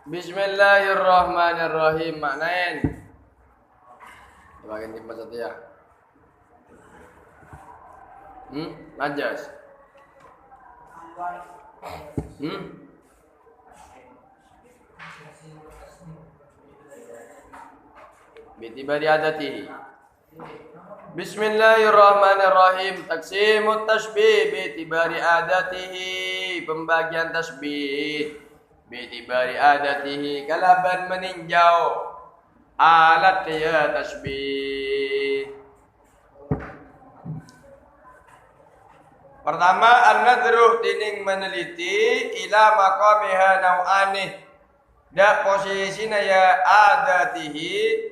Bismillahirrahmanirrahim. Maknain. Bagian timpa satu ya. Najas. Bitibari adatihi. Bismillahirrahmanirrahim. Taksimut tasbih bitibari adatihi. Pembagian tasbih bitibari adatihi. Kalaban meninjau alat ya tasbih. Pertama, an-nadruh tining meneliti ila maqamiha nau'anih. Da posisina ya adatihi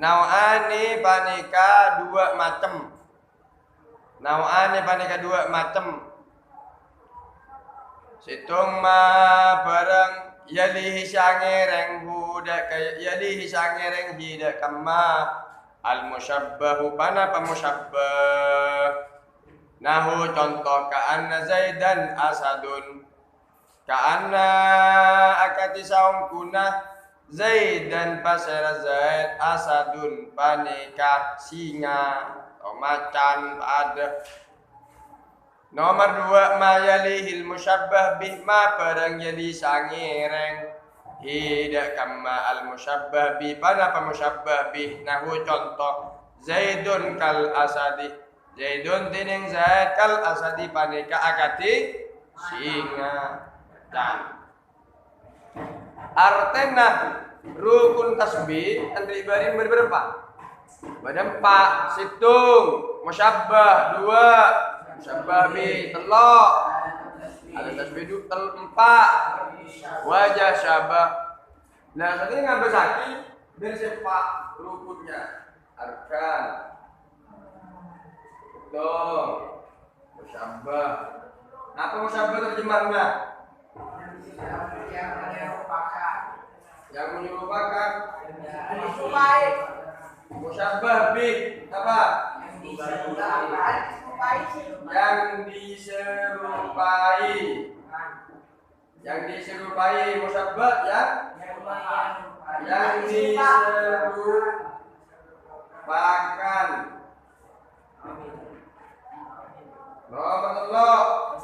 nau'ani panika dua macam. Nau'ani panika dua macam. Situng ma barang yalihi sangireng budak yalihi sangireng hidak kama al-musyabbahu pana pemusyabbah. Nahu contoh ka'anna Zaidan asadun. Ka'anna akati saung kunah Zaidan pasera Zaid asadun panika singa atau macan ada. Nomor dua ma yalihil musyabbah bih ma barang yali sangireng hidak kama al musyabbah bih pada pemusyabbah bih. Nahu contoh Zaidun kal asadi. Zaidun tining Zaid kal asadi panika akati singa dan artena rukun tasbih antri ibarin berberapa? Berempat. Situng musyabbah dua, musyabbah bi telok, ada tasbih du empat, wajah syabah. Nah satu ini ngambil sakit dari sepak rukunnya arkan. Tuh, musyabbah. Apa musyabbah terjemahnya? Yang menyerupakan. Musyabbah bi apa? Yang diserupai. Yang diserupai musyabbah ya? Yang diserupakan. Nomor telok.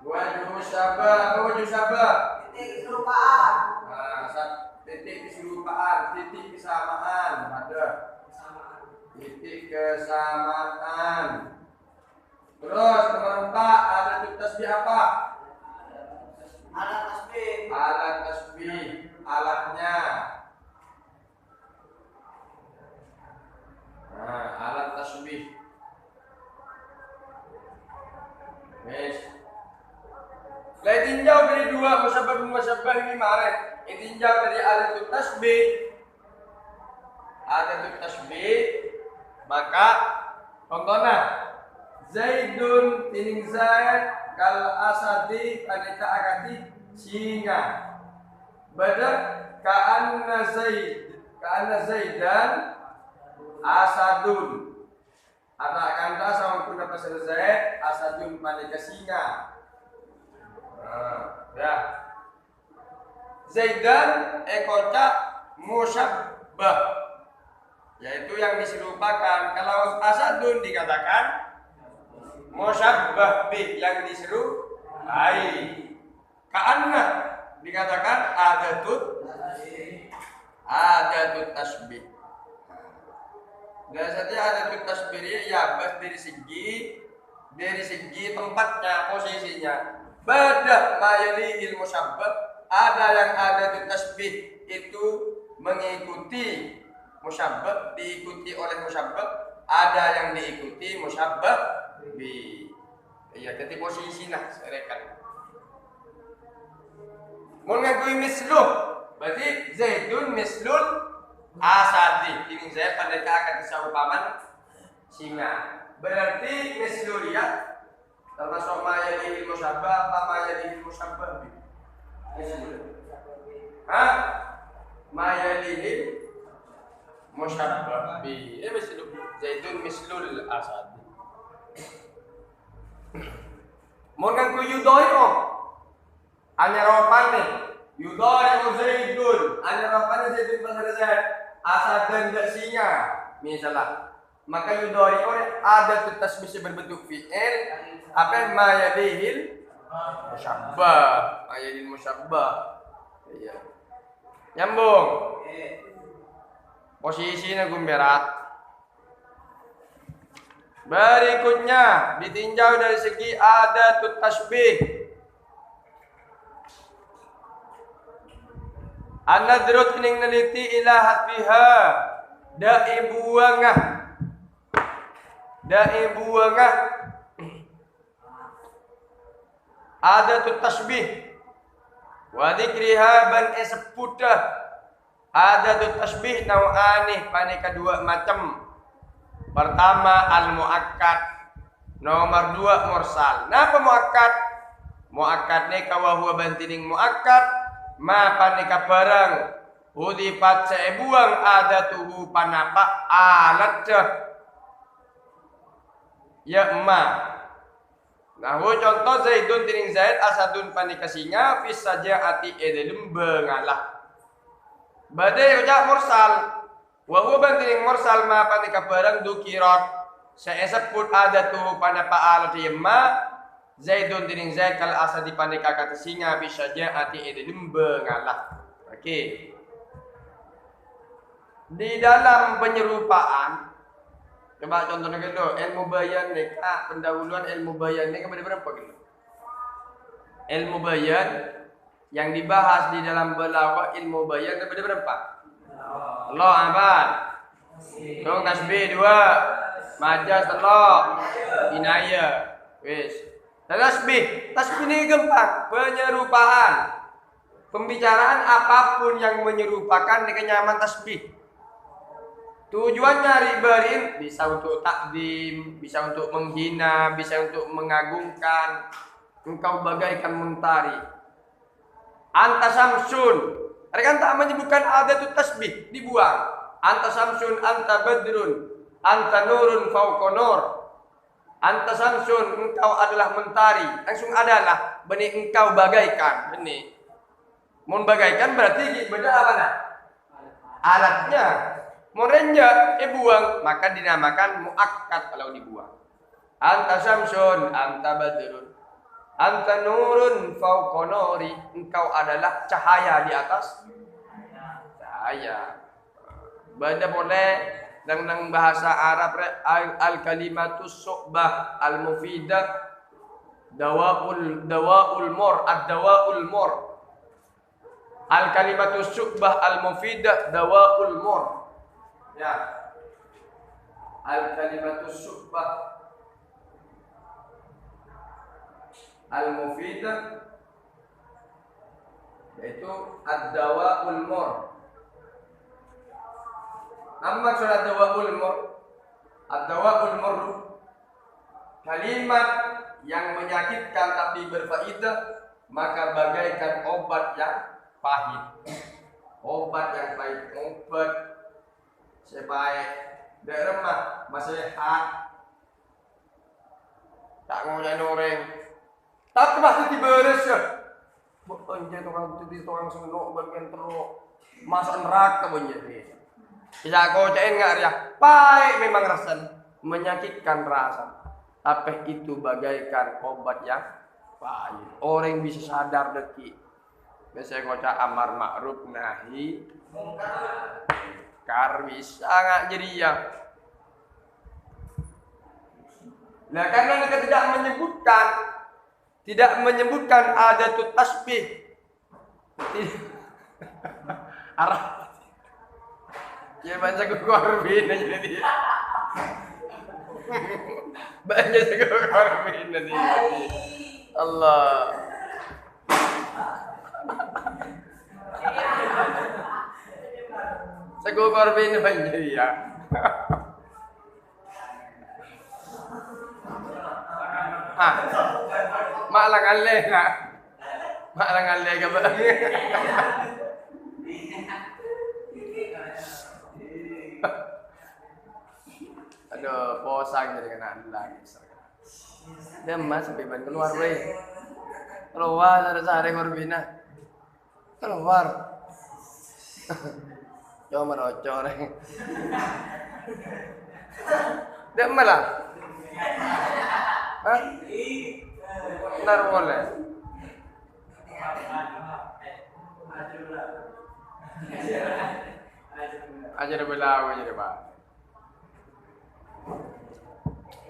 Wajah syabah, wajah syabah. Titik keserupaan. Titik keserupaan, titik kesamaan. Ada. Titik kesamaan. Terus nomor 4 ada tasbih apa? Alat tasbih. Alat tasbih, alatnya. Nah, alat tasbih. Yes. Lai tinjau dari dua musyabbah ini mare. Tinjau dari alat tasbih. Alat tasbih. Maka contohnya Zaidun tining Zaid kal asadi panika akati singa. Badar ka'anna Zaidan asadun. Ada kanta sama kuna pasal Zaid asadun panika singa. Ya. Zaidan ekota musyabbah, yaitu yang diserupakan. Kalau asadun dikatakan musyabbah bih yang diserupai. Ka'anna dikatakan adatut tasbih. Biasanya adatut tasbih ya bas dari segi tempatnya, posisinya. Badah mayalihil musyabbah, ada yang adatut tasbih itu mengikuti musyabbah, diikuti oleh musyabbah, ada yang diikuti musyabbah bi. Ya, jadi posisi nah serekan. Mun ngagui misluh, berarti Zaidun mislul asadi. Ini saya pendeta akan disaupaman singa. Berarti mislulia termasuk mayalihil musyabbah apa mayalihil musyabbah bi. Hah? Mayalihil musyabbah bi. Mislu Zaidun mislul asad. Mun kang kuyu doyo anyar opane Yudhari'u Zaidun. Ada rafanya Zaidun pada Zaid. Asadan singa. Misalnya. Maka yudhari'u ada tasbih berbentuk fi'il. Apa ma yadihil musyabbah. Ma yadihil musyabbah. Iya. Nyambung. Posisinya gumberat. Berikutnya ditinjau dari segi adatut tasbih. An-nadrut ning neliti ila hasbiha. Da'i buangah. Adatut tasbih. Wa dzikriha ban sepudah. Adatut tasbih nau'ani paneka dua macam. Pertama al-muakkad, nomor dua mursal. Napa muakkad? Muakkad ni kawahuwa bantining muakkad ma panika barang udifat sebuang adatuhu panapa alat ya ma. Nah, contoh Zaidun tining Zaid asadun panika singa fis sajaati edelum bengalah. Badai ucap mursal. Wa huwa bantining mursal ma panika barang dukirat seeseput adatuhu panapa alat ya ma. Zaidun tining Zaid kal asadi panika kata singa fis sajaati edelum bengalah. Oke. Di dalam penyerupaan, coba contohnya dulu, ilmu bayan nih, pendahuluan ilmu bayan nih kepada berapa gitu? Ilmu bayan yang dibahas di dalam balaghah ilmu bayan kepada berapa? Allah aman. Dong tasbih 2, majaz 3, inayah. Wis. Tasbih ini gampang, penyerupaan. Pembicaraan apapun yang menyerupakan dengan nyaman tasbih. Tujuannya ribarin bisa untuk takdim, bisa untuk menghina, bisa untuk mengagungkan. Engkau bagaikan mentari. Anta samsun. Mereka tak menyebutkan adatut tasbih, dibuang. Anta samsun, anta badrun, anta nurun fauqa nur. Anta samsun, engkau adalah mentari. Langsung adalah benih engkau bagaikan. Benih. Mun bagaikan berarti beda apa nah? Alatnya. Morenja buang, maka dinamakan muakkad kalau dibuang. Anta samsun, anta badrun, anta nurun fauqa nuri. Engkau adalah cahaya di atas cahaya. Baca boleh dengan bahasa Arab al kalimatus su'bah al mufidah dawaul mur ad-dawaul mur. Al kalimatus su'bah al mufidah dawaul mur. Ya, al-kalimatus su'bah al-mufidah yaitu ad-dawa'ul mur. Amma surat ad-dawa'ul mur. Ad-dawa'ul mur kalimat yang menyakitkan tapi berfaedah, maka bagaikan obat yang pahit. Obat yang pahit, obat sebaik dek remah masih sehat tak ngomongin orang tapi pasti diberes ya bukan jadi orang senok bagian teruk masuk neraka punya bisa kau cain nggak ya pahit memang rasanya menyakitkan rasa tapi itu bagaikan obat yang pahit orang bisa sadar deki biasanya kau cak amar ma'ruf nahi karwi sangat ceria. Nah, karena mereka tidak menyebutkan adatut tasbih. Arah. Ya baca ke korban aja dia. Baca ke korban nanti. Allah. Sego korban banyak ya. Mak lang aleh nak. Mak lang aleh ke ba? Aduh, posang jadi kena lagi. Dia mas sampai ban keluar weh. Keluar sehari korbina. Keluar. Coba merocok deh. Dia malah. Hah? Benar boleh. Ajar belau aja deh, Pak.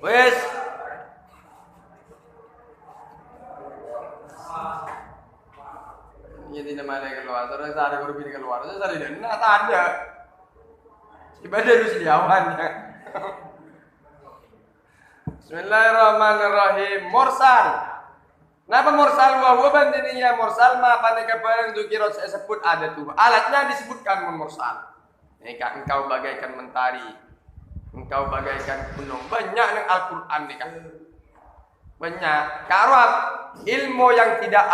Wes. Jadi nama ada keluar, terus ada guru bini keluar, terus ada dan nggak ada. Ibadah dulu sediawannya. Bismillahirrahmanirrahim. Mursal. Napa mursal? Wahwa bandininya mursal. Apa nih barang dukirot saya sebut ada tuh. Alatnya disebutkan mursal. Engkau bagaikan mentari, engkau bagaikan gunung. Banyak nih Al-Quran nih kan. Banyak. Karena ilmu yang tidak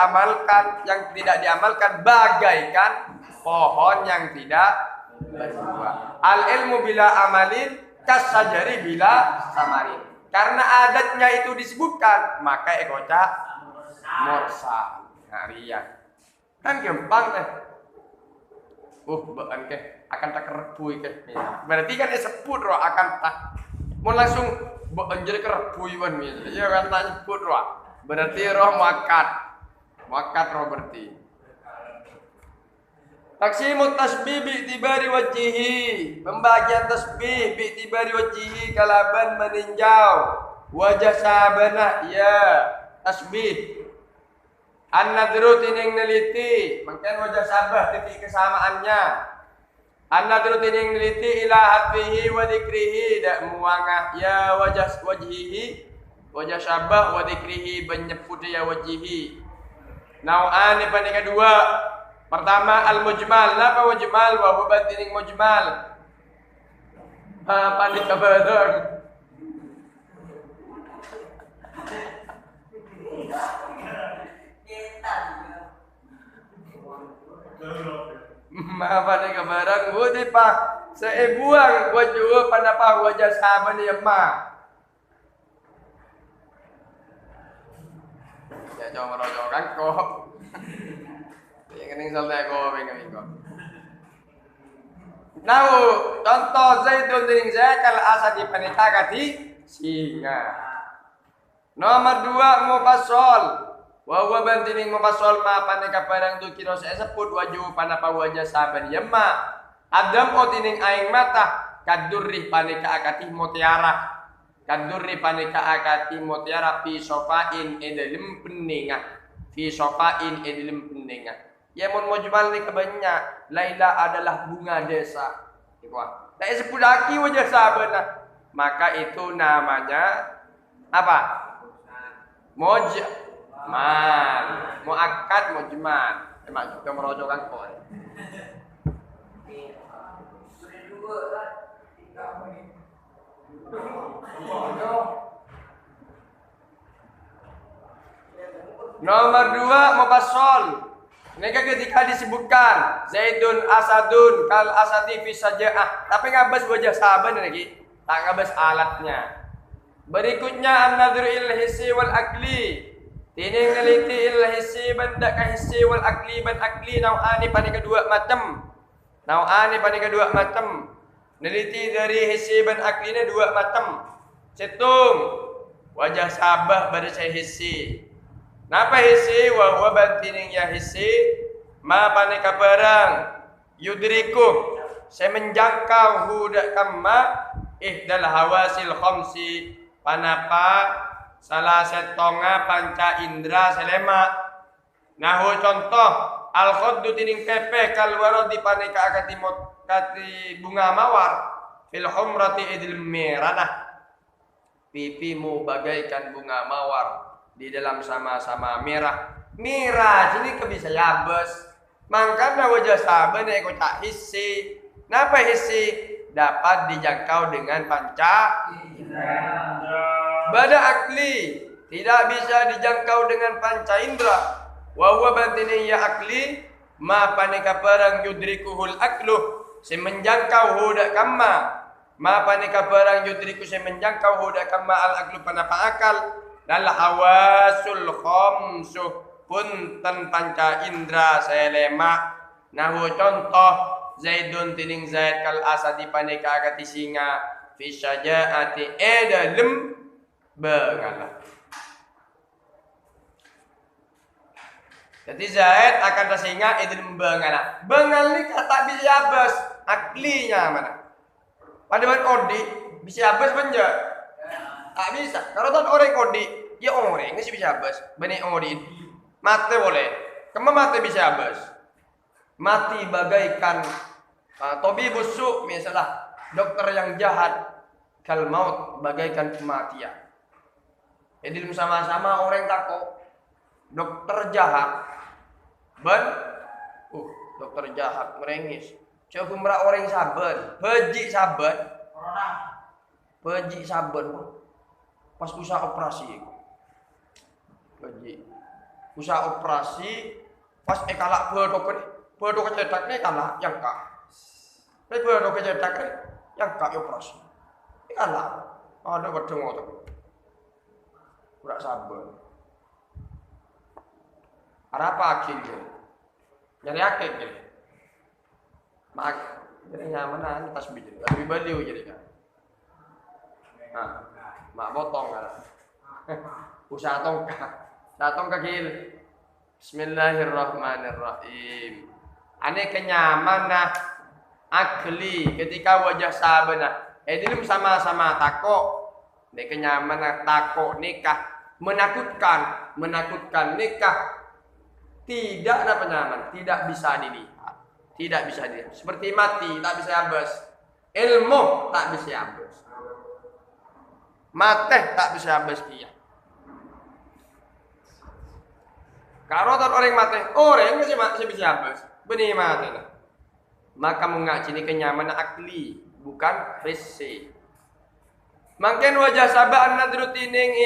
diamalkan bagaikan pohon yang tidak berbuah. Al ilmu bila amalin kasajari bila samarin. Karena adatnya itu disebutkan, maka ekocah mursal. Harian. Kan gampang deh. Bukan ke akan tak kerebui ke. Berarti kan disebut roh akan tak. Mau langsung jadi kerebui kan misalnya. Ya kan tak sebut roh. Berarti roh muakat roh berarti. Taqsimut tasbih bi'tibari wajhihi. Pembagian tasbih bi'tibari wajhihi kalaban meninjau wajah sahabanah ya tasbih. An-nadru tining neliti, mungkin wajah sabah titik kesamaannya. An-nadru tining neliti ila hatfihi wa dzikrihi dak muangah ya wajhihi wajah sabah wa dzikrihi menyebut ya wajhihi. Nau'ani pada kedua. Pertama al-mujmal. Napa mujmal? Wa huwa batining mujmal. Panik kabarang. Apa nih kabarang? Budi pak. Sebuang wajah panapa wajah sahabat ni emma. Ya coba merojokan kok. Kening saltai ko minggu. Now, contoh Zaidun dining zakal asadi panita kati singa. Nomor 2 mufassal. Wa huwa bantining mufassal ma paneka barang tu kira saya sebut waju panapa wajah saban yemma. Adam otining aing mata kadurri paneka akati mutiara. Kadurri paneka akati mutiara fi sofain edalim peninga. Fi sofain edalim peninga. Ya mun mujmal ni kebanyak. Laila adalah bunga desa. Tak sebut lagi wajah sahabat. Maka itu namanya apa? Mujmal. Muakkad mujmal. Emang kita merojokkan kok. Nomor 2 mufassal. Mereka ketika disebutkan Zaidun asadun kal asadi fi saja'ah, tapi ngabas wajah sahabat lagi, tak ngabas alatnya. Berikutnya an-nadru il hissi wal akli. Tining neliti il hissi benda ka hissi wal akli ban akli nau'ani pada kedua macam. Nau'ani pada kedua macam. Neliti dari hissi ban akli ini dua macam. Cetung wajah sahabat pada saya hissi. Napa hissi wa huwa bantining ya hissi ma paneka barang yudriku saya menjangkau hudak kamma ihdal hawasil khamsi panapa salah setonga panca indra selema. Nahu contoh al khaddu tining pepe kal waradi paneka kati bunga mawar fil humrati idil mirana. Pipimu bagaikan bunga mawar di dalam sama-sama merah. Merah sini bisa yabes. Mangkana wajah sahabat eko tak hissi. Napa hissi? Dapat dijangkau dengan panca indra. Bada akli tidak bisa dijangkau dengan panca indra. Wa huwa bantini ya akli ma paneka barang yudrikuhul aklu semenjangkau hudak kamma. Ma paneka barang yudriku semenjangkau hudak kamma al aklu panapa akal. Dan hawasul khamsu punten panca indra selema. Nahu contoh Zaidun tining Zaid kal asadi panika agati singa fi syajaati edalem bengalah. Jadi Zaid akan tersinga edalem bengalah. Bengal ni kata bisa abas aklinya mana? Padahal odi bisa abas benja. Tak bisa. Kalau tak orang odi, ya orang ni bisa abas. Bani odi mati boleh. Kamu mati bisa abas. Mati bagaikan tobi busuk misalnya dokter yang jahat, kal maut bagaikan kematian. Jadi sama-sama orang takut dokter jahat, dokter jahat merengis. Coba merak orang sabar, peji sabar, peji sabar. Pas usaha operasi, peji usaha operasi, pas kalak Bodoh kecetak ni kalah yang kah. Tapi bodoh kecetak ni yang kah operasi. Ini kalah. Ada betul ngotot. Kurang sabar. Ada apa akhirnya? Jadi akhir. Mak, jadi nyaman ni tasbih jadi. Tapi beliau jadi kan. Nah, mak potong kan. Usaha tongkak kil. Bismillahirrahmanirrahim. Ane kenyamanan akli ketika wajah sabana. Dilem sama-sama takok. Ane kenyamanan takok nikah menakutkan nikah tidak ada penyaman, tidak bisa dilihat, tidak bisa dilihat. Seperti mati tak bisa habis, ilmu tak bisa habis, mati tak bisa habis dia. Kalau orang mati, orang masih bisa habis. Benih mati lah. Maka mengaji ini kenyamanan akli, bukan hissi. Mungkin wajah sabar nadru tining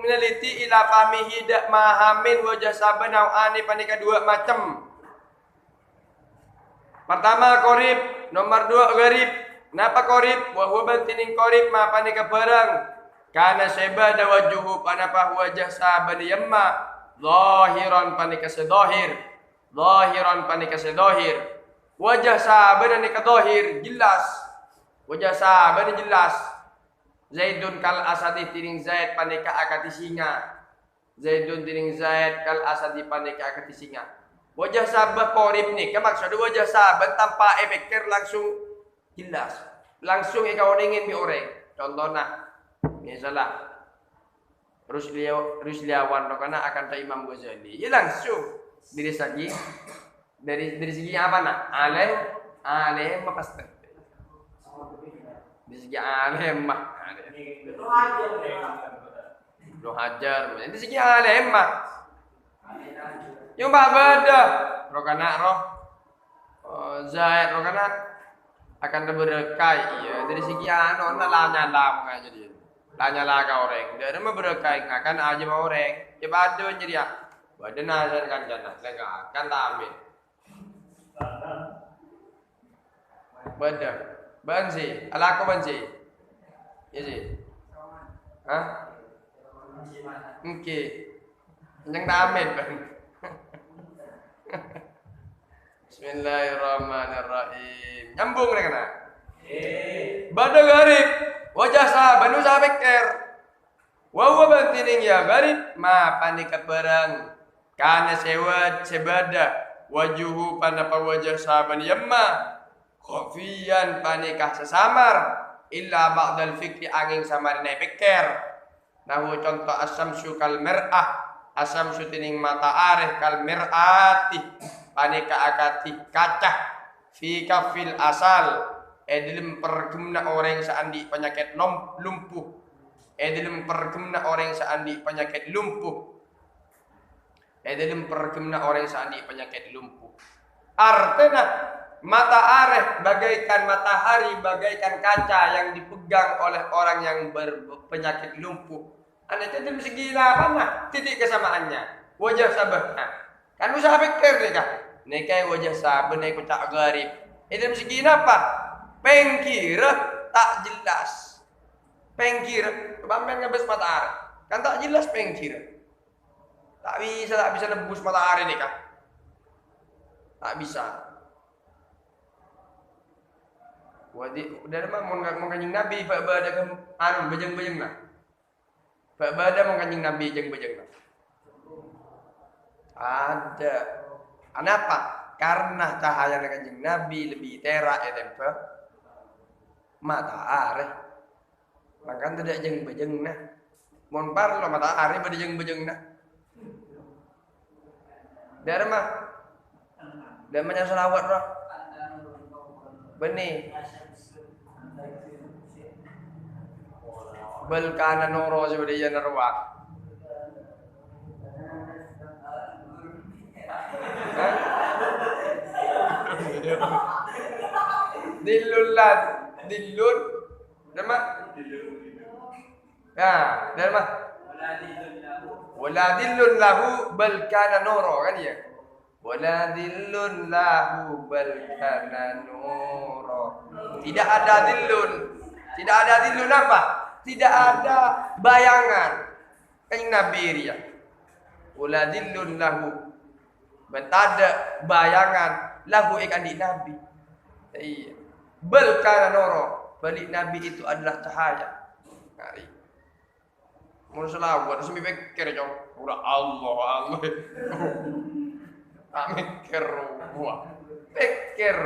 meneliti ila pamihi dak mahamin wajah sabar nau'ani panika dua macam. Pertama korib, nomor dua garib. Napa korib? Wa huwa tining korib ma panika barang. Kana sebada wajuhu panapa wajah sabar yamma. Zahiran panika sedahir. Zahiran panika sedahir. Wajah sabar panika zahir jelas. Wajah sabar jelas. Zaidun kal asadi tining Zaid panika akati singa. Zaidun tining Zaid kal asadi panika akati singa. Wajah sabar korib ni. Maksud wajah sabar tanpa efekir langsung jelas. Langsung ikaw ingin mi orang. Contohnya misalnya Rusliawan rokana akan ta Imam Ghazali. Ya langsung dari segi apa nak? Alim apa pasti. Dari segi alim mah. Lu hajar. Dari segi alim mah. Yung beda. Rokana Zaid rokana akan berkah. Iya dari segi anu nalanya lam aja dia. Tanya lah kau orang, dia mah berkah akan aja mau orang, coba ada jadi ya, badan nazar kan jana, lega akan tamin, badan, bansi, ala kau bansi, ya sih, hah? Mungkin, yang tamin bang. Bismillahirrahmanirrahim, nyambung nih kena, badan garib. Wajah sahabat nu sabeker. Wa bantining ya garib ma panika perang. Kana sebada wajuhu panapa wajah sahabat yamma khafiyan panika sesamar illa ba'dal fikri angin samar na pikir. Nahu contoh asamsu kal mir'ah. Asamsu tining mata areh kal mir'ati panika akati kaca fi kafil asal. Dalam pergemna orang seandi penyakit lumpuh. Dalam pergemna orang seandi penyakit lumpuh. Dalam pergemna orang seandi penyakit lumpuh. Artinya mata areh bagaikan matahari, bagaikan kaca yang dipegang oleh orang yang berpenyakit lumpuh. Anda dalam segi mana titik kesamaannya? Wajah sabar. Kan usaha pikir nikah. Nikah wajah sabar naik tak garib. Dalam segi apa? Pengkira tak jelas. Pengkira, kebamben ngabes mata arah. Kan tak jelas pengkira. Tak bisa nebus matahari nih kan. Tak bisa. Dari mana mau kanjeng Nabi pak bada bejeng lah. Pak bada mau kanjeng Nabi bejeng lah. Ada. Kenapa? Karena cahaya kanjeng Nabi lebih terak ya tempe matahari. Maka tidak bejeng nah. Mon parlo matahari bejeng nah. Dari mah. Dan banyak selawat roh. Benih. Bal kana nuro sebagai narwa. Dilun. Nama? Ya, dari mah? Wala dillun lahu bal kana nuro kan ya. Wala dillun lahu bal kana nuro. Tidak ada dillun apa? Tidak ada bayangan. Kan Nabi ya. Wala dillun lahu. Bentada bayangan lahu ikan di Nabi. Iya. Bal kana nuro. Balik Nabi itu adalah cahaya. Hari. Mau selawat, semi pikir jauh. Udah Allah. Tak mikir gua. Pikir.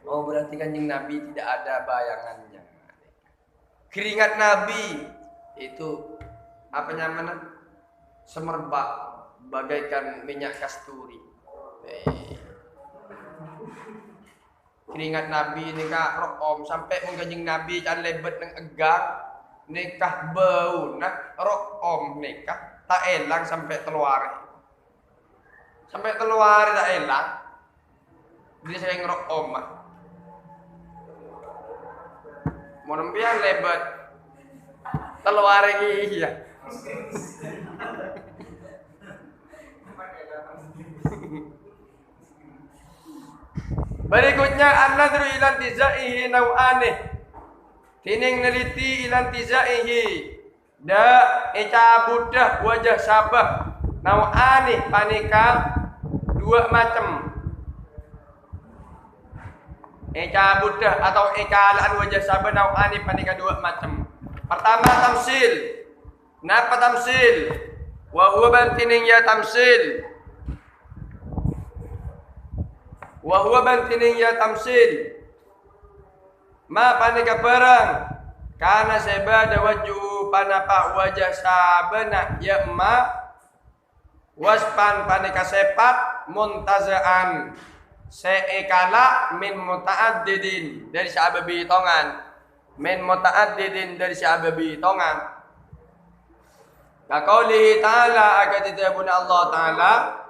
Oh berarti kanjeng Nabi tidak ada bayangannya. Keringat Nabi itu apa namanya? Semerbak bagaikan minyak kasturi. Keringat Nabi ini kak rokom sampai mengkanjeng Nabi can lebet neng egang. Nikah bau nak rokom nikah tak elang sampai keluar tak elang dia sering rokom mah mau nempian lebet keluar iya berikutnya an-nadru ilan tizaihi nau'aneh tining neliti ilan tizaihi da eca budah wajah sabah nau'ani panika dua macam eca budah atau ekalaan wajah sabah nau'ani panika dua macam. Pertama tamsil. Napa tamsil? Wa huwa bantining ya tamsil. Ma panika barang karena sebada wajhu panapa wajah sabana ya ma waspan panika sepat muntazaan seekala min muta'addidin dari sababi tongan min muta'addidin dari sababi tongan kaqouli ta'ala akatitibun Allah ta'ala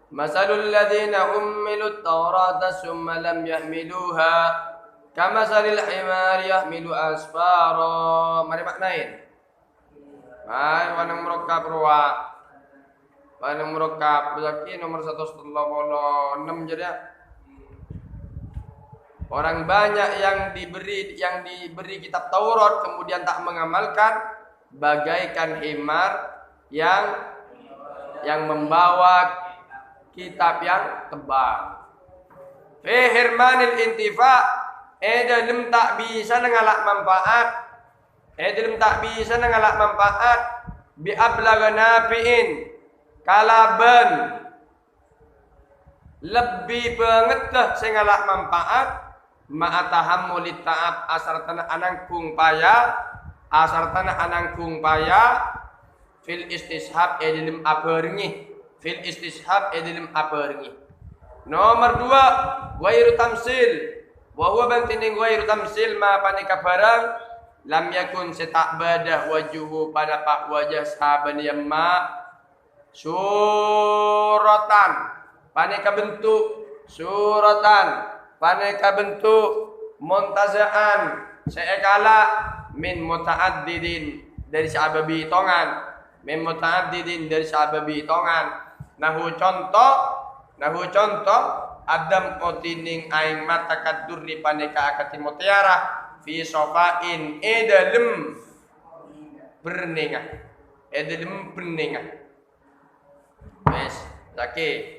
masalul ladzina ummilut tawrata summa lam yahmiluha kamasalil himari yahmilu asfara. Mari maknain. Hai wanang murakab ruwa. Wanang murakab berarti nomor 136 jadi orang banyak yang diberi kitab Taurat kemudian tak mengamalkan bagaikan himar yang membawa kitab yang tebal. Fi hirmanil intifa dalam tak bisa ngalak manfaat bi ablagha nafiin kalaban lebih banget dah sing ngalak manfaat ma'atahammulit ta'ab asar tanah anangkung paya fil istishab dalam aberengi nomor 2 wairu tamsil wa huwa bantining wairu tamsil ma panika barang lam yakun setak badah wajuhu pada pak wajah sahaban yamma suratan panika bentuk muntazaan seekala min muta'addidin dari sababi tongan nahu contoh adam otining aing mata kadurri paneka akati mutiara fi sofain edalem berningah Edem bening. Wes, laki.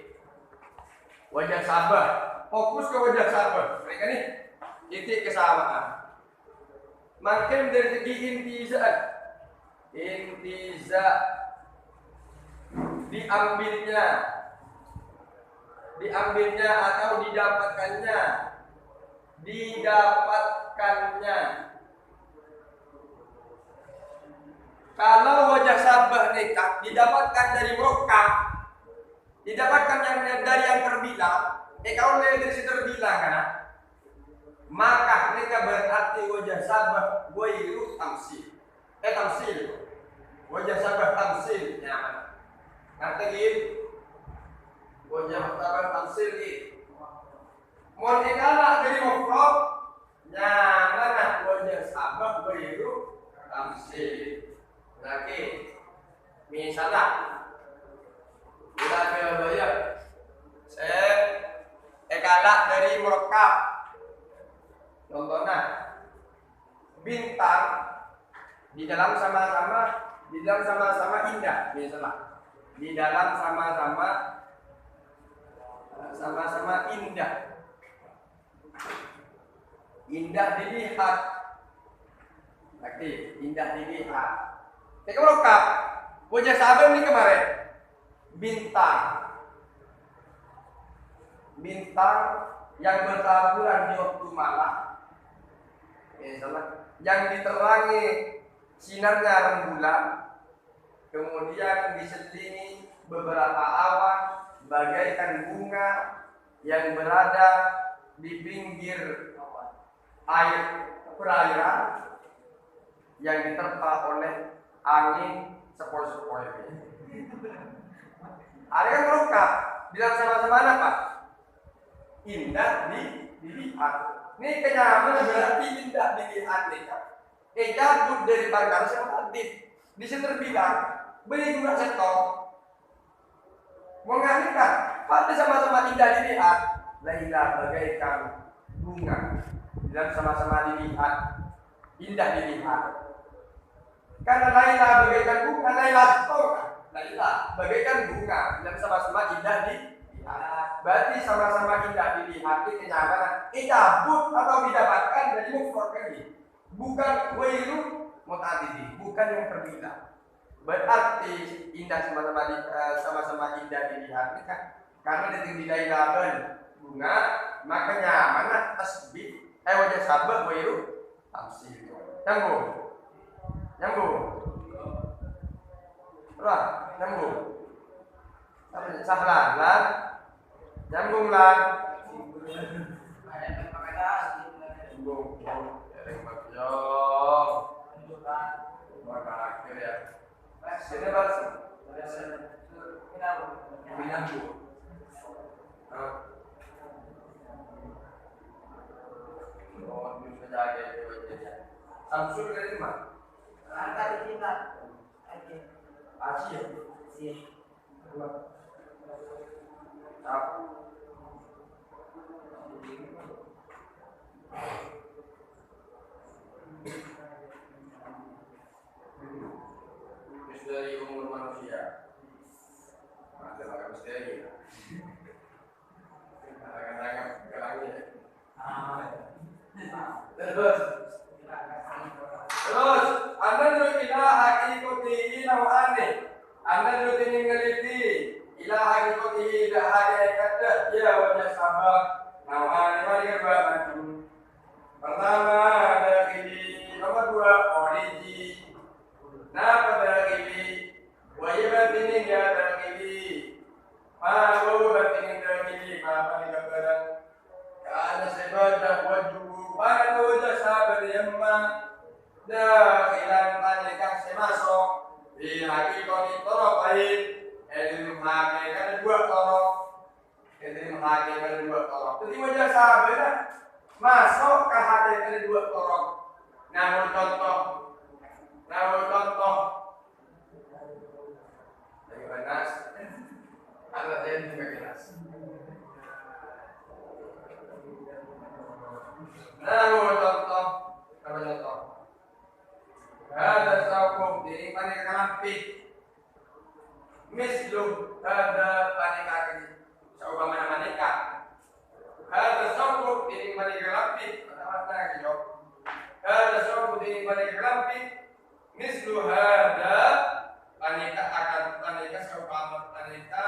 Wajah sabar. Fokus ke wajah sabar. Mereka nih titik kesamaan. Makin dari segi intiza diambilnya atau didapatkannya. Kalau wajah sabah nikah didapatkan dari murokkab, didapatkan dari yang terbilang, kalau dari situ terbilang kan, maka mereka berarti wajah sabah ghairu tamsil. Tamsil. Wajah sabah tamsil nyaman. Ngerti gitu? Wajah sabah tamsil gitu. Mau kalah dari mufrad nyaman wajah sabah ghairu tamsil. Lagi, misalnya, bila bayar, saya kalah dari murokkab. Contohnya, bintang di dalam sama-sama indah, misalnya, di dalam sama-sama indah dilihat. Lagi, indah dilihat. Murokkab, wajah sahabat ini kemarin bintang yang bertaburan di waktu malam, yang diterangi sinarnya rembulan, kemudian diselingi beberapa awan bagaikan bunga yang berada di pinggir perairan yang diterpa oleh angin sepoi-sepoi. Ada kan murokkab bilang sama-sama apa? Indah dilihat. Ini kenyamanan berarti indah dilihat nih kan. Cabut dari perkara sama tadi. Di situ terbilang beli dua setor. Mengalihkan pada sama-sama indah dilihat. Laila bagaikan bunga. Dan sama-sama dilihat, indah dilihat. Karena Laila bagaikan bunga, Laila bagaikan bunga yang sama-sama indah dilihat. Berarti sama-sama indah dilihat, kenyamanan. Cabut atau didapatkan dari mufrad ini. Bukan ghairu muta'addid, bukan yang terbilang. Berarti indah sama-sama indah dilihat kan? Karena ditinggi Laila bunga, maka nyamanah tasbih. Wajah sabah ghairu tamsil. Nyambung. Nyambung. Sahlan, lan. Nyambung lan. Nyambung. Maka akhir ya. Sini balas. Nyambung. Bisa jaga wajahnya. Samsul dari mana? Angkat di sini. Aceh. Misteri umur manusia. Ada misteri. Kadang-kadang kelangnya. Terus, anda dulu ila hakikatihi naw'ani. Anda dulu tingeliti ila hakikatihi ila hakikat dia wajah sabah naw'ani. Mari kedua macam. Pertama dakhili, nomor dua origi. Napa dakhili? Wajib ini dia dakhili. Mau batinin dakhili, apa ni kabarang? Karena sebadah wajib pada wajah sabar yamma dakhilan tanikah semasuk di hakikati torofain ilmu hakikat dua torok jadi wajah sabar masuk ke hakikat dua torok. Namun contoh dari banas ada yang juga jelas. Namun contoh ada sawung di mana kelampi pada aneka seumpama aneka. Hada sawbu ini maneka lampi, apa gitu. Hada sawbu ini maneka lampi, mislu hada aneka akan aneka seumpama aneka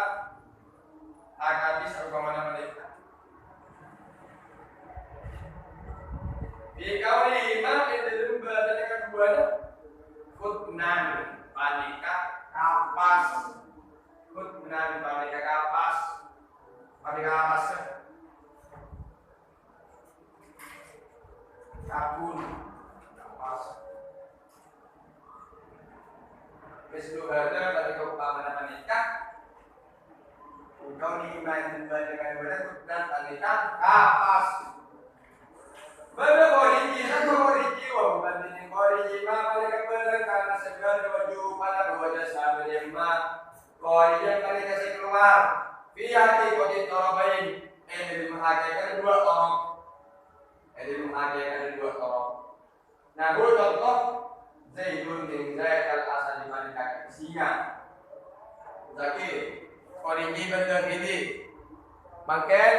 akan seumpama aneka. Di kauli imam yang dalam bahasa yang keduanya kutnan paneka kapas, kutnan paneka kapas, kabun kapas. Mislu hada paneka umpama paneka. Kauli imam yang dalam bahasa kutnan paneka kapas. Pada koriji, satu koriji, wah bandingin koriji, maka mereka bilang karena segala wajib pada wajah sahabat yang koriji yang kali kasih keluar, pihati kodi torobain, lebih menghadirkan dua torok, Nah, gue contoh Zaidun bin Zaid al-Asadi mani kaki singa, Zaki, koriji bentuk ini, makin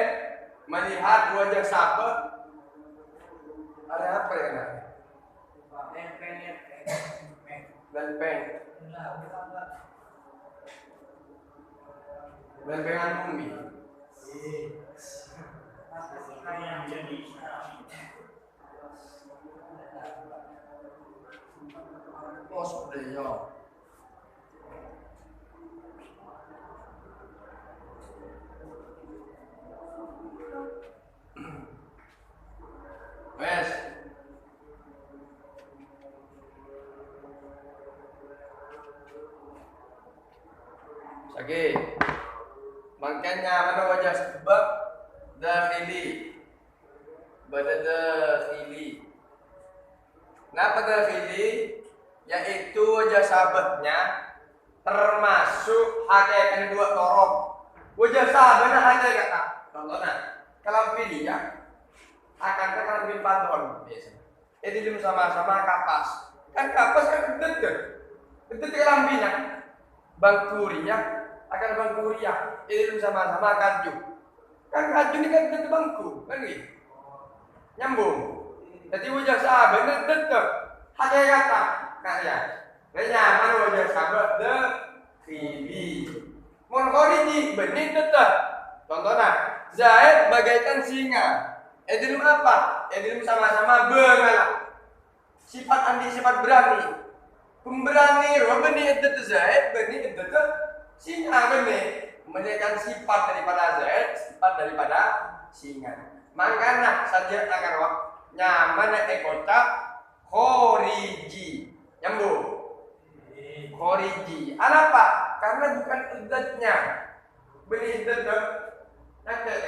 melihat wajah sahabat. Ada apa ya nak? Lempeng. Lempengan bumi. Oh seperti itu. Wes. Lagi. Makanya mana wajah sebab dakhili. Dakhili. Kenapa dakhili? Yaitu wajah sahabatnya termasuk hakikat dua torok. Wajah sahabatnya hanya kata. Contohnya, kalau pilih ya akan kan lebih padon biasa. Itu sama-sama kapas. Kan kapas kan deket. Deket lambinya. Bangkuria akan bangkuria. Itu sama-sama kaju. Kan kaju ini kan deket bangku, kan gitu. Nyambung. Jadi wajah sahabatnya deket. Hakai kata karya. Nyaman wajah sahabat dekhili. Mun koriji benih deket. Contohnya, Zaid bagaikan singa. Edilum apa? Edilum sama-sama bengalah. Sifat andi sifat berani. Pemberani benih eddet Zaid, benih eddet singa benih. Menekan sifat daripada Zaid, sifat daripada singa. Makanya saja akan nyaman ekota khoriji. Nyambung. Khoriji. Apa? Karena bukan eddetnya. Benih eddet nakal.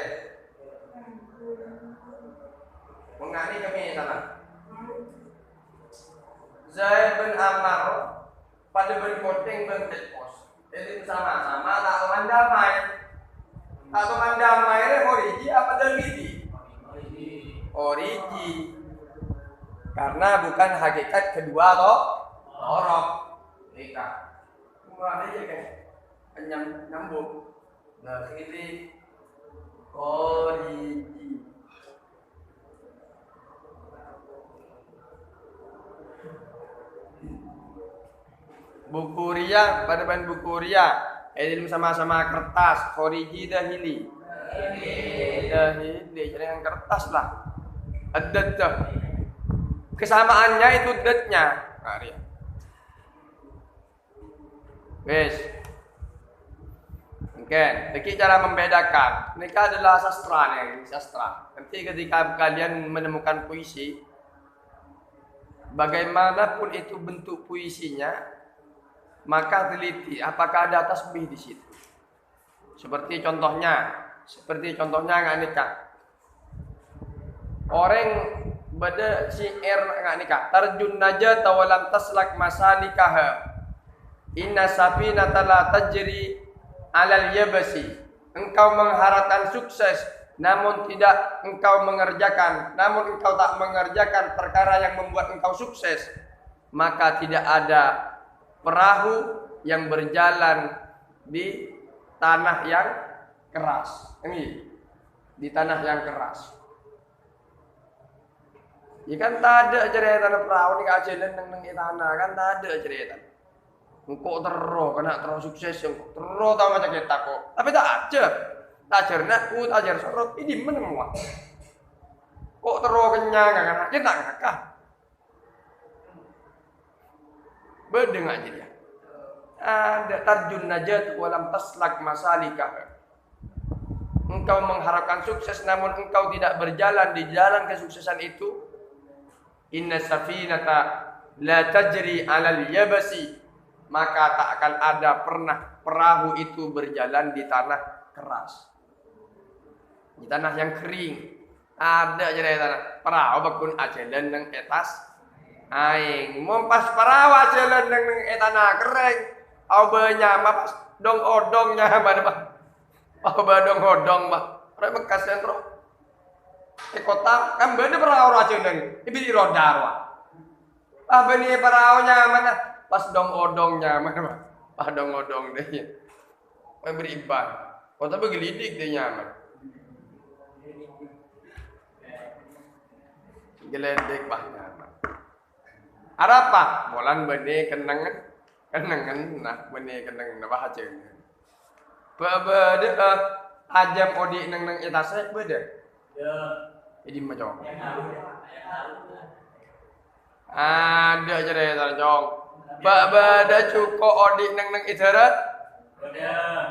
Mengani kami sana. Zaid bin Ammar pada berkoteng bertekos. Jadi sama-sama tak teman damai. Tak teman damai ini origi apa dalili? Origi. Karena bukan hakikat kedua toh orok. Nikah. Mulai aja kan. Nyambung. Dalili origi. Buku ria pada bahan buku ria ilmu sama-sama kertas khoriji dahili jangan kertas lah adat kesamaannya itu adatnya karya wes mungkin jadi cara membedakan mereka adalah sastra nih sastra nanti ketika kalian menemukan puisi bagaimanapun itu bentuk puisinya maka teliti apakah ada tasbih di situ. Seperti contohnya nggak nikah. Orang beda syair nggak nikah. Tarjun najat walam taslak masalikah. Inna safinata la tajri alal yabasi. Engkau mengharapkan sukses namun tidak engkau mengerjakan, namun engkau tak mengerjakan perkara yang membuat engkau sukses, maka tidak ada perahu yang berjalan di tanah yang keras. Ini di tanah yang keras. Ya kan tak ada cerita perahu ni kajian neng tanah kan tak ada cerita. Engkau terus kena terus sukses terus tahu macam kita kok. Tapi tak ajar. Tak ajar nak tak ajar sorot ini mana semua. Kok terus kenyang kan aja tak ngakak. Bedeng aja dia. Ada tarjun najat walam taslak masalikah. Engkau mengharapkan sukses namun engkau tidak berjalan di jalan kesuksesan itu. Inna safinata la tajri 'alal yabasi, maka tak akan ada pernah perahu itu berjalan di tanah keras. Di tanah yang kering. Ada aja di tanah perahu bakun ajalan nang etas aing. Mompas perahu ajalan nang tanah kering. Au banyak mas dong odongnya mana bah. Au badong odong bah. Ora bekas entro. Ke kota kan bener perahu ajalan. Ibi di roda wa. Ah benih perahunya mana? Pas dong odongnya mana bah. Ah dong odong deh. Memberi iban. Kota begelidik deh nyaman. Geledek bah nyaman. Arapa? Bolan benih kenangan nah benih kenangan nah bah ajalan. Bede ajam odi nang etasnya bede. Ya. Jadi macam. Ada aja deh tarjong. Bede cukup odi nang itarat. Bede.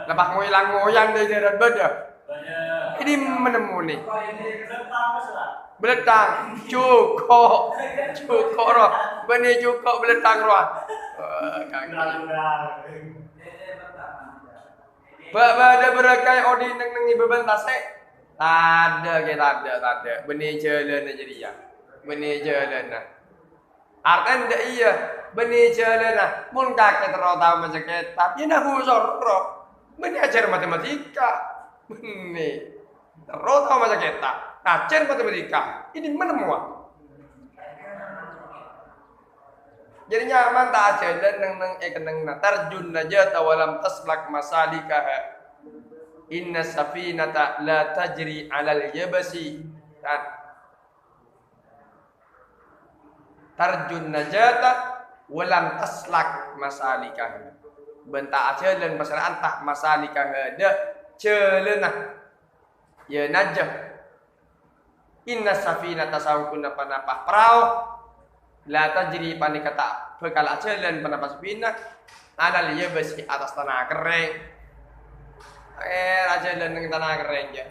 Lepas ngoyang deh itarat bede. Bede. Ini menemuni. Beletang cukup roh. Benih cukup beletang roh. Bede berakai odi nang beban tasek. Tak ada. Benih jalan aja dia. Benih jalan nah. Artinya tidak iya. Benih jalan nah. Mun kakek terutama macam kita. Tapi nak husor roh. Benih ajar matematika. Benih. Terutama macam kita. Ajar matematika. Ini mana muat? Jadi nyaman tak jalan nang tarjun najat walam taslak masalikah. Inna safinata la tajri 'alal yabasi. Tarjun najata walam taslak masalikah. Benta jalan pasal antah masalikah ada jalanah. Ya najah. Inna safinata sawkuna panapa perahu la tajri panikata bekal jalan panapa sapina 'alal yabasi atas tanah kering. Raja dan tanah kering ya.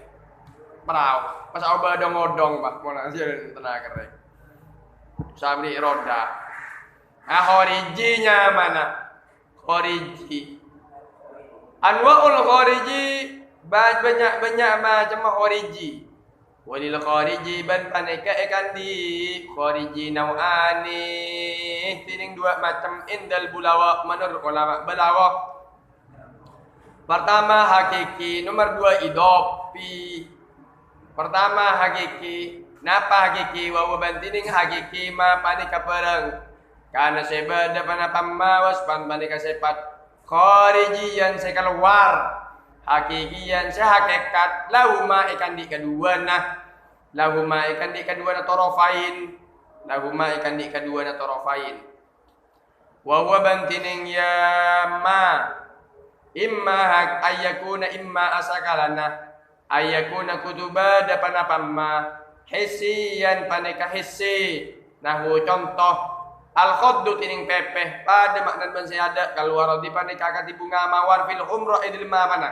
Perahu. Pas oba odong bah. Mau nasi dan tanah kering. Sabri roda. Khorijinya mana? Khoriji. Anwaul khoriji banyak macam khoriji. Walil khoriji ban paneka ikan di khoriji nau'ani. Tining dua macam indal bulawa menurut ulama balawa. Pertama hakiki, nomor dua idopi. Pertama hakiki, napa hakiki? Wawa bantining hakiki ma panika perang. Karena sebab dapat apa mawas pan panika sepat. Kharijian sekeluar. Hakikian sehakikat. Lahuma ikan di kedua nah. Lahuma ikan di kedua na torofain. Lahuma ikan di kedua na torofain. Wawa bantining ya ma. Imma hak ayakuna imma asakalana ayakuna kutuba dapan apa ma hisian paneka hisi nahu contoh al khaddu tining pepeh pada makna ban ada keluar di paneka kati bunga mawar fil umrah idil ma mana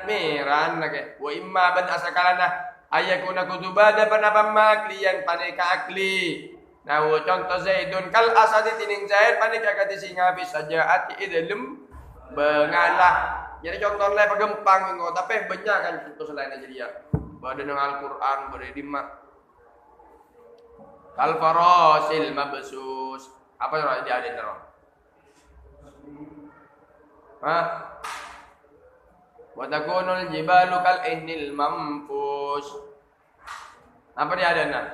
miran nake wa imma ban asakalana ayakuna kutuba dapan apa ma klian paneka akli nahu contoh zaidun kal asadi tining zaid paneka kati singa bisa jaati idilum bengalah. Jadi contohnya pegempang engkau, tapi banyak kan contoh selain aja dia. Badan Al-Quran berdima. Al-Farasil mabsus. Apa yang dia ada nero? Hah? Wa takunul jibalu kal ihnil mamfus. Apa dia ada nah?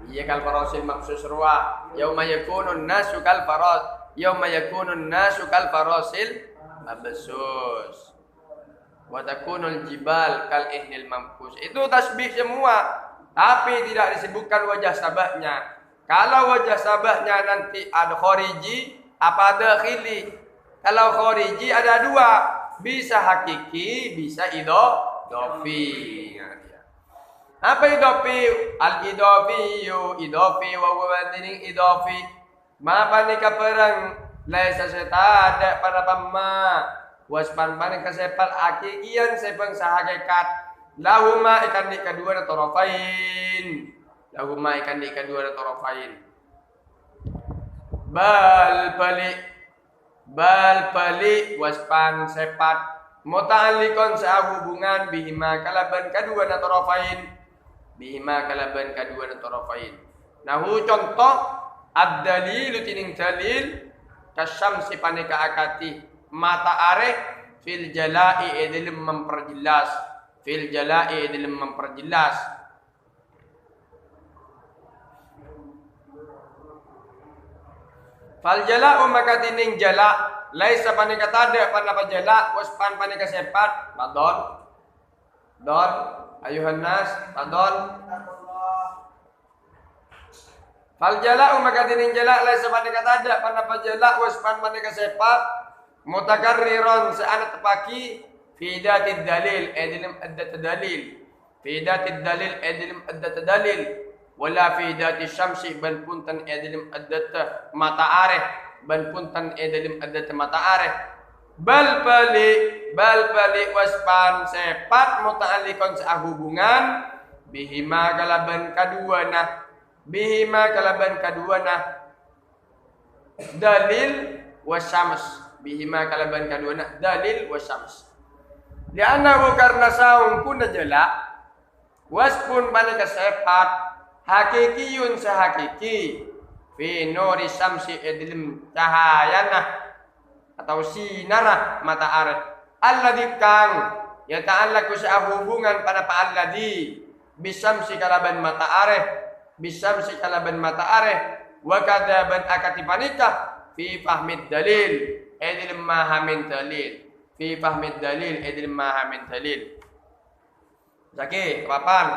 Iya kal farasil mabsus ruwa. Yauma yakunun nasu kal faras yauma yakunun nasu kal farasil mabsus wa takunul jibal kal ihnil mamkus. Itu tasbih semua, tapi tidak disebutkan wajah sabahnya. Kalau wajah sabahnya nanti ada khariji apa dakhili. Kalau khariji ada dua, bisa hakiki, bisa idofi. Apa idofi? Al idofi wa huwa idofi. Ma panika perang laisa setada pada pamma waspan panika sepal akikian sepang sahakekat lahuma ikan di kedua na torofain. Lahuma ikan di kedua na torofain. Bal pali waspan sepat muta'alliqan sa hubungan bihima kalaban kedua na torofain. Bihima kalaban kedua na torofain. Nahu contoh ad-dalilu tining dalil kasyamsi panika akati mata areh fil jalai dalam memperjelas, fil jalai dalam memperjelas. Fal jala'u maka tining jala laisa panika tada panapa jala waspan panika sepat padon don ayuhan nas padon. Fal jala'u maka tining jala laisa panika tada panapa jala waspan panika sepat mutakarriran seana tepaki fi datid dalil dalam addat dalil, fi datid dalil dalam addat dalil, wala fi datis syamsi bal puntan dalam addat mata areh, bal puntan dalam addat mata areh. Bal pali waspan sepat muta'alliqan sa hubungan bihima kalaban kaduana, bihima kalaban kaduana dalil wasyams, bihima kalaban kaduana dalil wasyams. Li'annahu karna saung pun jala waspun panika sepat hakikiyun sahakiki fi nuri syamsi dalam cahayana atau sinara mata areh alladzi kang yata'allaqu sa hubungan pada pa alladzi bisyamsi kalaban mata areh, bisyamsi kalaban mata areh wa kadaban akati panika fi fahmid dalil dalam mahamin dalil, fi fahmid dalil dalam mahamin dalil. Zaki, kapan?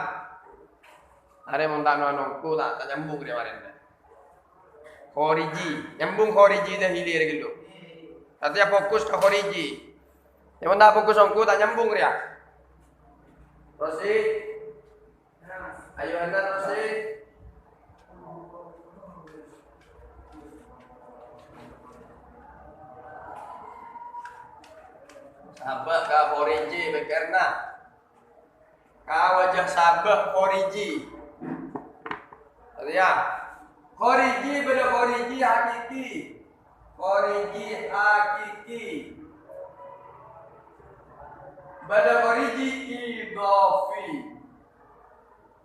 Are mun tak nonongku tak nyambung dia kemarin. Khariji, nyambung khariji dah hilir gitu. Artinya fokus ke khariji. Yang tak fokus ongku tak nyambung dia. Rosi. Ayo anda Rosi. Sabah ka khariji bekerna. Ka wajah sabah khariji. Lihat. Khariji beda khariji hakiki. Khariji hakiki. Beda khariji idofi.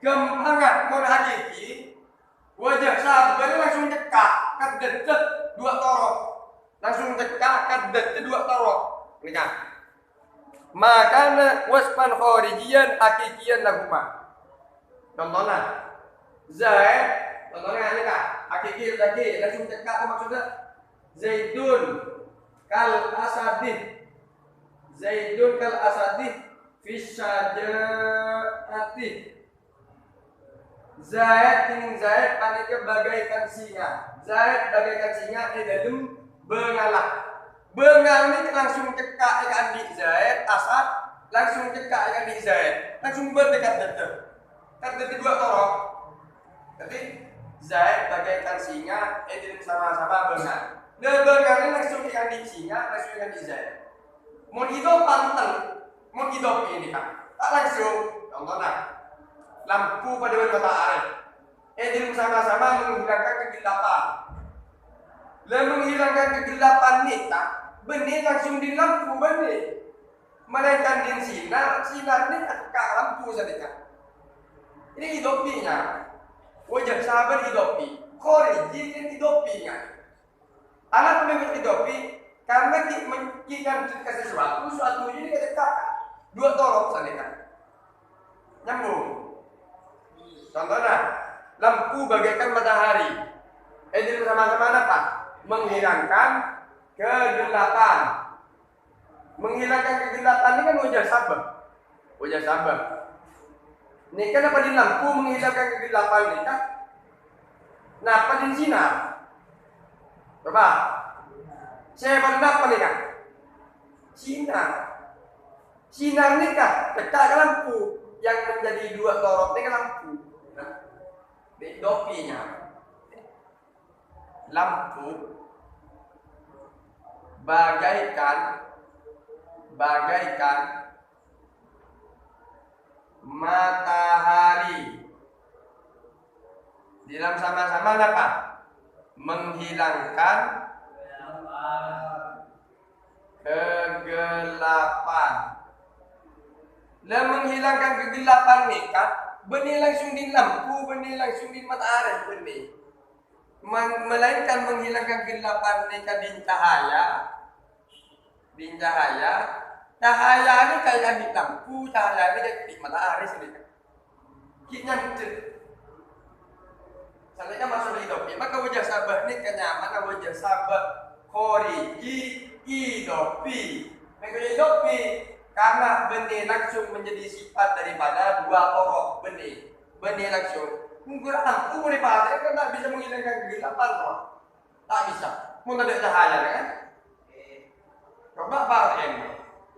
Kempangat mun hakiki. Wajah sabah langsung cekak, kadet dua torok. Langsung cekak kadet dua torok. Lihat. Makana waspan kharijiyan hakikiyan lahuma. Contohnya Zaid, contohnya ini kak, hakiki lagi, langsung cekak maksudnya Zaidun kal asadih, Zaidun kal asadih fisyajati. Zaid ini Zaid panika bagaikan singa, Zaid bagaikan singa dalam bengalah. Bengal ini langsung cekak ikan di Zaid, Asad langsung cekak ikan di Zaid, langsung berdekat-dekat. Karena dua torok. Jadi Zaid bagaikan singa, sama-sama bengal. Dan bengal ini langsung ikan di singa, langsung ikan di Zaid. Mau hidup panten, mau hidup ini kan, tak langsung. Contohnya lampu pada mata areh. Sama-sama menghilangkan kegelapan. Dan menghilangkan kegelapan nih tak. Benih langsung di lampu benih. Melainkan di sinar ini ke lampu saja. Ini hidupinya. Wajah sahabat hidupi. Khariji ini hidupinya. Anak memang hidupi karena kita kasih sesuatu ini kita dua torok saja. Nyambung. Contohnya lampu bagaikan matahari. Jadi sama-sama apa? menghilangkan kegelapan. Menghilangkan kegelapan ini kan wajah sabar. Wajah sabar. Ini kenapa di lampu menghilangkan kegelapan ini kan? Kenapa di sinar? Coba. Saya apa nih kan? Sinar. Sinar ini kan dekat ke lampu. Yang menjadi dua torok ini kan lampu. Di dopinya. Lampu bagaikan matahari. Di dalam sama-sama apa? Menghilangkan kegelapan. Dan menghilangkan kegelapan nih kan, benih langsung di lampu, benih langsung di matahari, benih. Melainkan menghilangkan kegelapan nih kan di cahaya. Di cahaya. Cahaya ini kayak di lampu, cahaya ini kayak di matahari sendiri. Kitnya betul. Seandainya masuk hidup, maka wajah sabar ini kenyamanan wajah sabar khoriji idopi. Mengikuti idopi karena benih langsung menjadi sifat daripada dua torok benih. Benih langsung. Menggunakan lampu boleh pakai kan tak bisa menghilangkan kegelapan kok. Tak bisa. Mau ada cahaya kan? Coba pakai.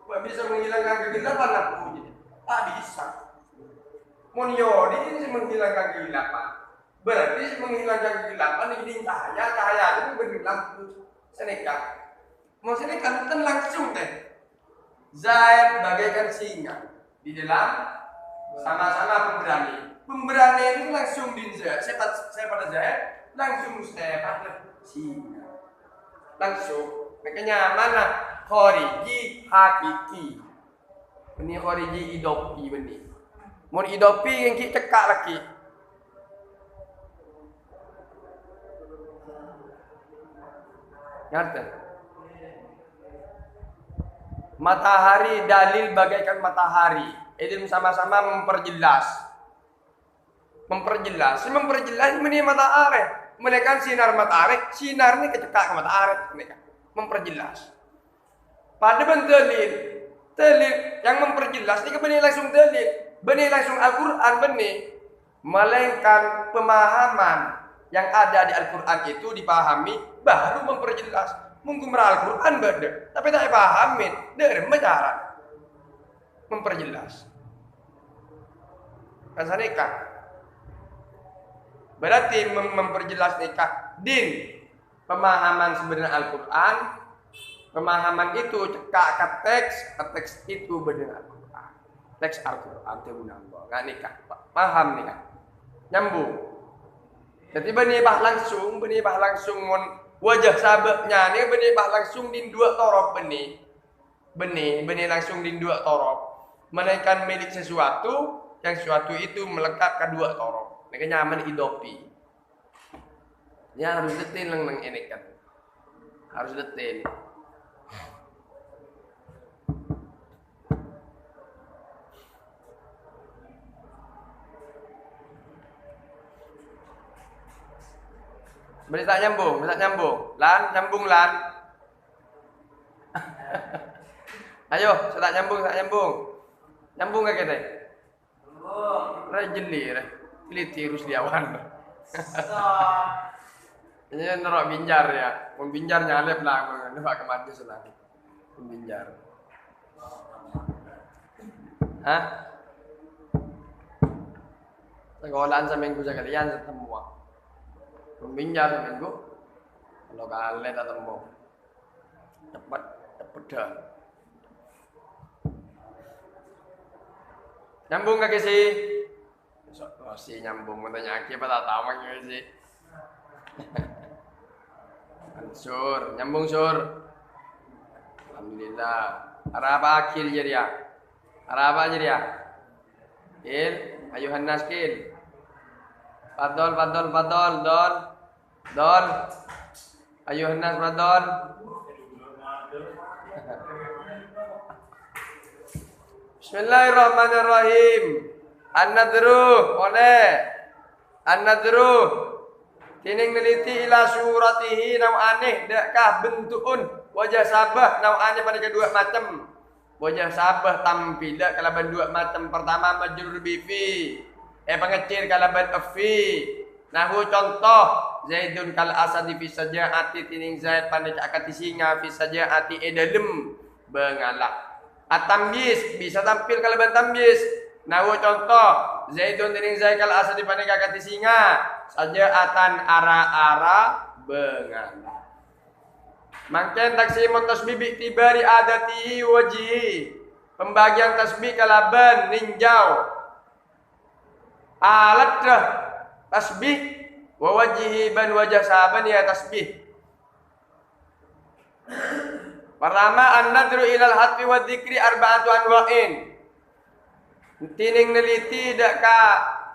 Tak bisa menghilangkan kegelapan lampu jadi. Tak bisa. Moniodi ini menghilangkan kegelapan. Berarti menghilangkan kegelapan jadi cahaya itu benih lampu. Senekat. Mau senekat kan langsung deh. Zaid bagaikan singa di dalam sama-sama pemberani. Pemberani itu langsung di Zaid. Saya pada Zaid langsung saya pada singa. Langsung. Makanya mana khoriji hakiki. Ini khoriji idopi benih. Mau idopi yang kita cekak lagi. Ngerti? Matahari dalil bagaikan matahari. Ini sama-sama memperjelas ini matahari. Menekan sinar matahari, sinar ini kecekak ke matahari, menekan. Memperjelas. Pada dalil yang memperjelas ini benih langsung dalil, benih langsung Al-Quran benih. Melainkan pemahaman yang ada di Al-Quran itu dipahami baru memperjelas. Mungkin Al-Quran beda, tapi tak pahamin dari cara memperjelas. Kan nikah. Berarti memperjelas nikah din pemahaman sebenarnya Al-Quran. Pemahaman itu cekak ke teks itu benar Al-Quran. Teks Al-Quran itu benar. Enggak nikah. Paham nikah. Nyambung. Jadi benih bah langsung wajah sahabatnya ini benih bah langsung di dua torok benih langsung di dua torok menaikkan milik sesuatu yang sesuatu itu melekat ke dua torok mereka nyaman idopi ya harus detail nang ini kan harus detail Berita nyambung. Lan. Ayo, saya nyambung. Nyambung gak kita? Rajeli, tirus diawan. Ini nerok binjar ya. Binjar nyalep lah, nampak kemati selagi. Binjar. Hah? Sekolahan seminggu sekalian semua. Pembinjar seminggu kalau kalian tak temu cepat dah nyambung kaki sih masih nyambung bertanya aki apa tak tahu makanya sih sur nyambung sur alhamdulillah arah apa akhir jadi ya arah apa jadi ya ayuhan naskil Fadol. Ayuhan nas fadol. Bismillahirrahmanirrahim. An-nadru. Tining neliti ila suratihi nau aneh dekkah bentukun wajah sabah nau aneh pada kedua macam. Wajah sabah tampil kalaban dua macam. Pertama majrur bifi. Pengecil kalaban fi. Nahu contoh Zaidun kal asadi fi sajaati tining Zaid pandai akati singa fi sajaati edalem bengalah. At-tamyiz bisa tampil kalaban tamyiz. Nahu contoh Zaidun tining Zaid kal asadi pandai akati singa sajaatan ara-ara bengalah. Mangken taksimun tasbih bi'tibari adatihi wajihi. Pembagian tasbih kalaban ninjau alat dah tasbih wa wajihi ban wajah sahaban ya tasbih. Pertama an-nadru ilal hatfi wa dzikri arba'atu anwa'in. Tining neliti dak ka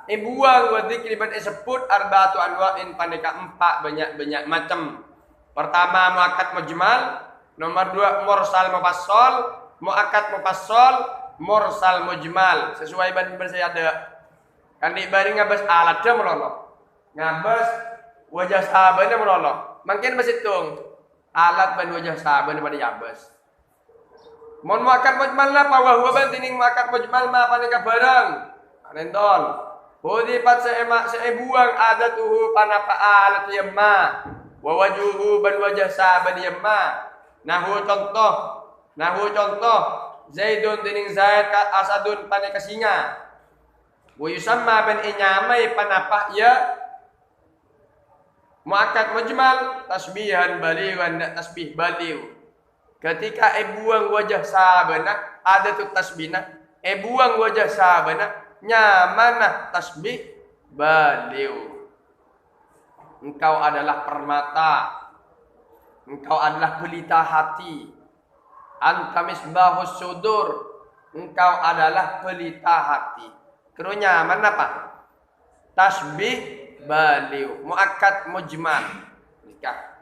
buang wa dzikri ban sebut arba'atu anwa'in pandeka empat banyak macam. Pertama muakkad mujmal, nomor dua mursal mufassal, muakkad mufassal, mursal mujmal. Sesuai ban bersayada. Kan di bari ngabas alat dia melolok. Ngabas wajah sahabatnya melolok. Makin besitung alat ban wajah sahabatnya pada yabas. Mon muakkad mujmal lah pa wa ban tining muakkad mujmal ma panika barang. Renton. Hudi pat buang adatuhu panapa alat yamma. Wa wajuhu ban wajah sahabat yamma. Nahu contoh Zaidun tining Zaid ka asadun panika singa. Wa yusamma ban inyamai panapa ya muakkad mujmal tasbihan balighan tasbih baligh. Ketika buang wajah sahabana ada tu tasbihna buang wajah sahabana nyamanah tasbih baligh. Engkau adalah permata, engkau adalah pelita hati. Anta misbahus sudur, engkau adalah pelita hati. Kerunya mana apa? Tasbih baligh, muakkad mujmal. Nikah.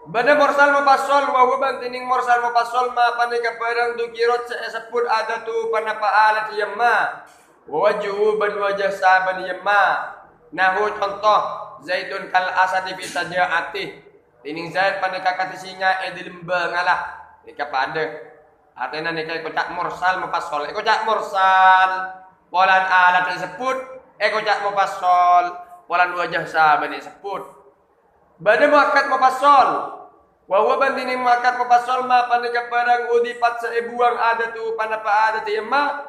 Bada mursal mufassal wa huwa tining mursal mufassal ma panika barang dukirot sebut ada tu panapa alat yamma wa wajhu ban wajah saban yamma. Nahu contoh Zaidun kal asadi fi sajaati tining Zaid panika kati singa edil bengalah. Nika pada artinya nika kocak mursal mufassal. Kocak mursal polan alat disebut kocak mufassal polan wajah saban disebut. Bada muakkad mufassal wa huwa bandini muakkad mufassal ma panika barang udipat buang ada tu panapa ada tu yamma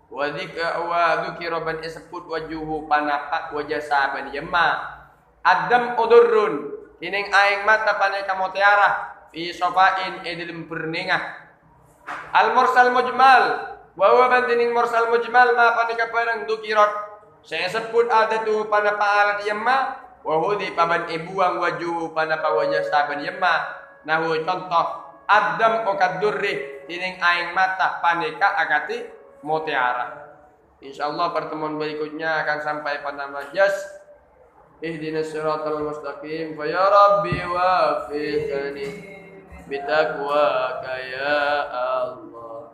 wa dzikra ban isebut wajuhu panapa wajah saban yamma. Adam udurrun tining aing mata panika mutiara fi sofain edilem perningah. Al mursal mujmal wa huwa bandini mursal mujmal ma panika barang dzikra saya sebut ada tu panapa alat yamma wa hudi paban buang wajuhu panapa wajah saban yamma. Nahu contoh adam okadurri tining aing mata paneka akati mutiara. Insyaallah pertemuan berikutnya akan sampai pada majas ihdinas siratal mustaqim fa ya rabbi wafiqni bitaqwaka ya Allah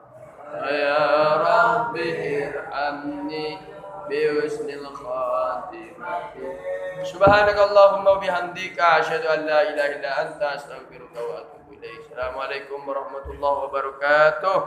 ya rabbi irhamni biusnil khatimati. Subhanakallahumma wa bihamdika asyhadu an la ilaha illa anta astaghfiruka wa atubu ilaik. Assalamualaikum warahmatullahi wabarakatuh.